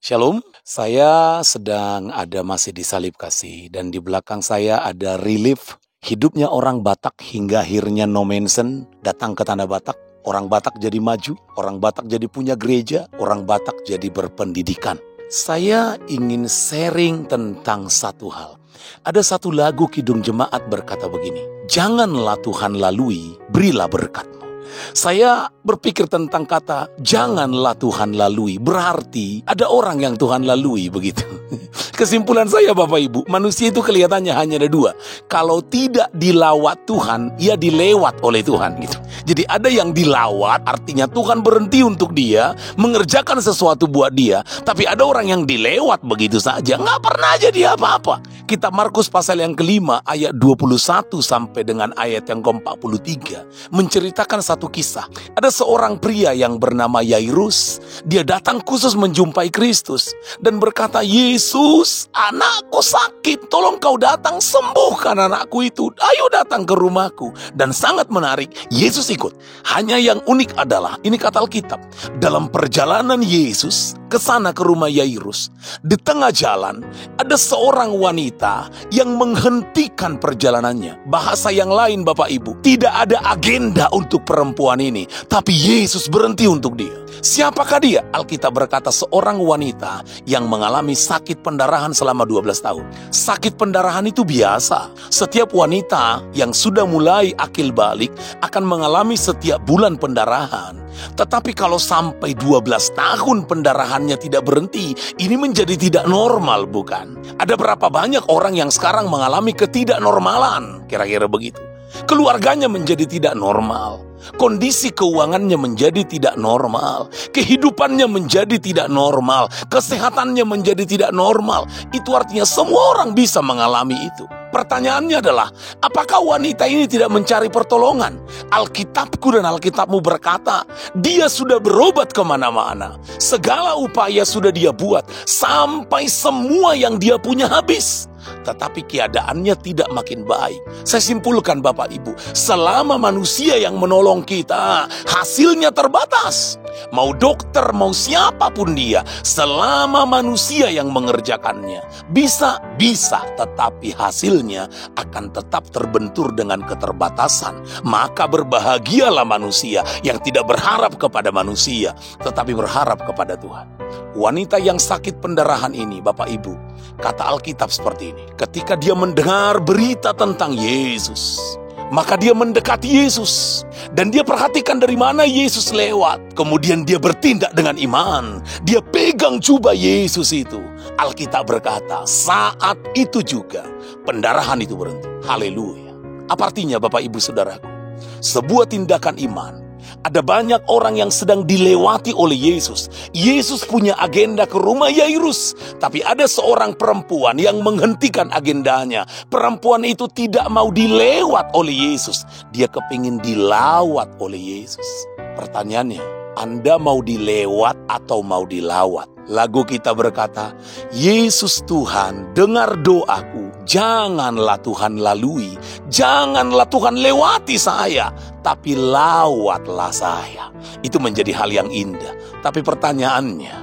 Shalom, saya sedang masih di Salib Kasih dan di belakang saya ada relief hidupnya orang Batak hingga akhirnya no mention datang ke tanah Batak. Orang Batak jadi maju, orang Batak jadi punya gereja, orang Batak jadi berpendidikan. Saya ingin sharing tentang satu hal. Ada satu lagu Kidung Jemaat berkata begini, "Janganlah Tuhan lalui, berilah berkat-Mu." Saya berpikir tentang kata janganlah Tuhan lalui, berarti ada orang yang Tuhan lalui begitu. Kesimpulan saya Bapak Ibu, manusia itu kelihatannya hanya ada dua. Kalau tidak dilawat Tuhan, ia dilewat oleh Tuhan gitu. Jadi ada yang dilawat, artinya Tuhan berhenti untuk dia, mengerjakan sesuatu buat dia. Tapi ada orang yang dilewat begitu saja, nggak pernah jadi apa-apa. Kitab Markus pasal yang kelima ayat 21 sampai dengan ayat yang ke-43 menceritakan satu kisah. Ada seorang pria yang bernama Yairus. Dia datang khusus menjumpai Kristus dan berkata, "Yesus, anakku sakit, tolong kau datang sembuhkan anakku itu. Ayo datang ke rumahku." Dan sangat menarik, Yesus ikut. Hanya yang unik adalah, ini kata Alkitab, dalam perjalanan Yesus ke sana ke rumah Yairus, di tengah jalan ada seorang wanita yang menghentikan perjalanannya. Bahasa yang lain Bapak Ibu, tidak ada agenda untuk perempuan ini, tapi Yesus berhenti untuk dia. Siapakah dia? Alkitab berkata seorang wanita yang mengalami sakit pendarahan selama 12 tahun. Sakit pendarahan itu biasa. Setiap wanita yang sudah mulai akil balik akan mengalami setiap bulan pendarahan. Tetapi kalau sampai 12 tahun pendarahannya tidak berhenti, ini menjadi tidak normal, bukan? Ada berapa banyak orang yang sekarang mengalami ketidaknormalan, kira-kira begitu. Keluarganya menjadi tidak normal, kondisi keuangannya menjadi tidak normal, kehidupannya menjadi tidak normal, kesehatannya menjadi tidak normal. Itu artinya semua orang bisa mengalami itu. Pertanyaannya adalah, apakah wanita ini tidak mencari pertolongan? Alkitabku dan Alkitabmu berkata, dia sudah berobat kemana-mana. Segala upaya sudah dia buat, sampai semua yang dia punya habis. Tetapi keadaannya tidak makin baik. Saya simpulkan Bapak Ibu, selama manusia yang menolong kita, hasilnya terbatas. Mau dokter, mau siapapun dia, selama manusia yang mengerjakannya, bisa, tetapi hasilnya akan tetap terbentur dengan keterbatasan. Maka berbahagialah manusia yang tidak berharap kepada manusia, tetapi berharap kepada Tuhan. Wanita yang sakit pendarahan ini, Bapak Ibu, kata Alkitab seperti ini. Ketika dia mendengar berita tentang Yesus, maka dia mendekati Yesus. Dan dia perhatikan dari mana Yesus lewat. Kemudian dia bertindak dengan iman. Dia pegang jubah Yesus itu. Alkitab berkata, saat itu juga pendarahan itu berhenti. Haleluya. Apa artinya Bapak Ibu Saudaraku? Sebuah tindakan iman. Ada banyak orang yang sedang dilewati oleh Yesus. Yesus punya agenda ke rumah Yairus. Tapi ada seorang perempuan yang menghentikan agendanya. Perempuan itu tidak mau dilewat oleh Yesus. Dia kepingin dilawat oleh Yesus. Pertanyaannya, Anda mau dilewat atau mau dilawat? Lagu kita berkata, Yesus Tuhan, dengar doaku. Janganlah Tuhan lalui, janganlah Tuhan lewati saya, tapi lawatlah saya. Itu menjadi hal yang indah. Tapi pertanyaannya,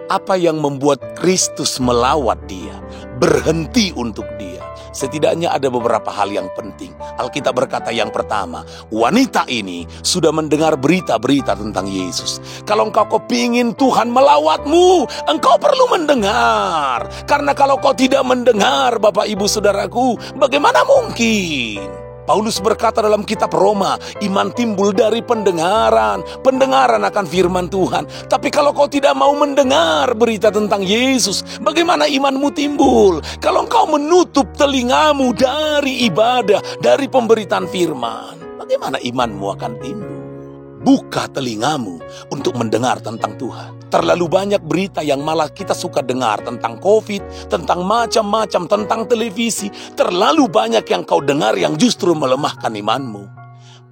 apa yang membuat Kristus melawat dia, berhenti untuk dia? Setidaknya ada beberapa hal yang penting. Alkitab berkata yang pertama, wanita ini sudah mendengar berita-berita tentang Yesus. Kalau engkau kepingin Tuhan melawatmu, engkau perlu mendengar. Karena kalau kau tidak mendengar, Bapak Ibu Saudaraku, bagaimana mungkin? Paulus berkata dalam kitab Roma, iman timbul dari pendengaran, pendengaran akan firman Tuhan. Tapi kalau kau tidak mau mendengar berita tentang Yesus, bagaimana imanmu timbul? Kalau engkau menutup telingamu dari ibadah, dari pemberitaan firman, bagaimana imanmu akan timbul? Buka telingamu untuk mendengar tentang Tuhan. Terlalu banyak berita yang malah kita suka dengar tentang COVID, tentang macam-macam, tentang televisi. Terlalu banyak yang kau dengar yang justru melemahkan imanmu.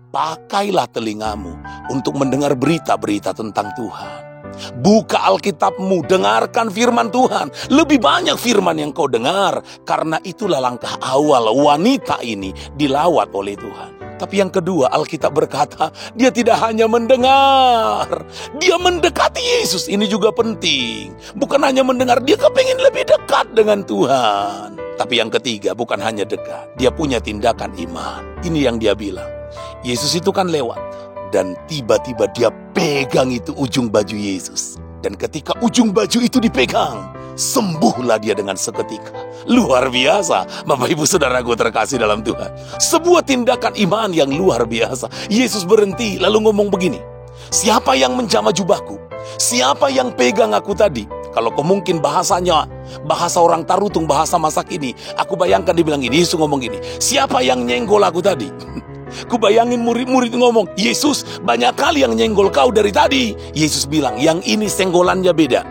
Pakailah telingamu untuk mendengar berita-berita tentang Tuhan. Buka Alkitabmu, dengarkan firman Tuhan. Lebih banyak firman yang kau dengar. Karena itulah langkah awal wanita ini dilawat oleh Tuhan. Tapi yang kedua, Alkitab berkata, dia tidak hanya mendengar, dia mendekati Yesus. Ini juga penting. Bukan hanya mendengar, dia kepingin lebih dekat dengan Tuhan. Tapi yang ketiga, bukan hanya dekat, dia punya tindakan iman. Ini yang dia bilang. Yesus itu kan lewat, dan tiba-tiba dia pegang itu ujung baju Yesus. Dan ketika ujung baju itu dipegang, sembuhlah dia dengan seketika. Luar biasa, Bapak Ibu Saudaraku terkasih dalam Tuhan. Sebuah tindakan iman yang luar biasa. Yesus berhenti lalu ngomong begini, siapa yang menjamah jubahku? Siapa yang pegang aku tadi? Kalau mungkin bahasanya, bahasa orang Tarutung, bahasa masa kini, aku bayangkan dibilang ini, Yesus ngomong gini, siapa yang nyenggol aku tadi? Kubayangin murid-murid ngomong, Yesus banyak kali yang nyenggol kau dari tadi. Yesus bilang, yang ini senggolannya beda.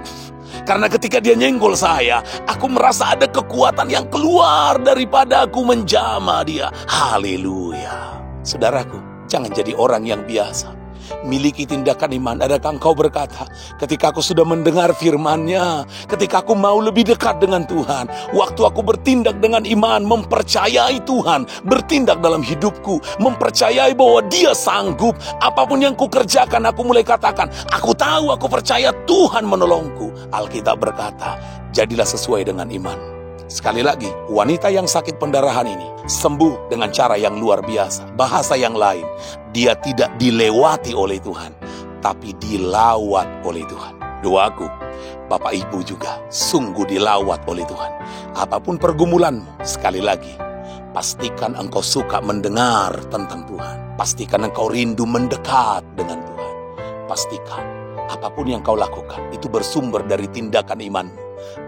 Karena ketika dia nyenggol saya, aku merasa ada kekuatan yang keluar daripada aku menjamah dia. Haleluya. Saudaraku, jangan jadi orang yang biasa. Miliki tindakan iman. Adakah engkau berkata, ketika aku sudah mendengar firman-Nya, ketika aku mau lebih dekat dengan Tuhan, waktu aku bertindak dengan iman, mempercayai Tuhan, bertindak dalam hidupku, mempercayai bahwa Dia sanggup, apapun yang kukerjakan, aku mulai katakan, aku tahu, aku percaya Tuhan menolongku. Alkitab berkata, jadilah sesuai dengan iman. Sekali lagi, wanita yang sakit pendarahan ini sembuh dengan cara yang luar biasa. Bahasa yang lain, dia tidak dilewati oleh Tuhan, tapi dilawat oleh Tuhan. Doaku, Bapak Ibu juga sungguh dilawat oleh Tuhan. Apapun pergumulanmu, sekali lagi, pastikan engkau suka mendengar tentang Tuhan. Pastikan engkau rindu mendekat dengan Tuhan. Pastikan apapun yang kau lakukan, itu bersumber dari tindakan imanmu.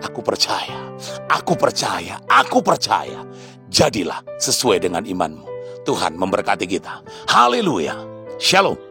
Aku percaya, aku percaya, aku percaya. Jadilah sesuai dengan imanmu. Tuhan memberkati kita. Haleluya. Shalom.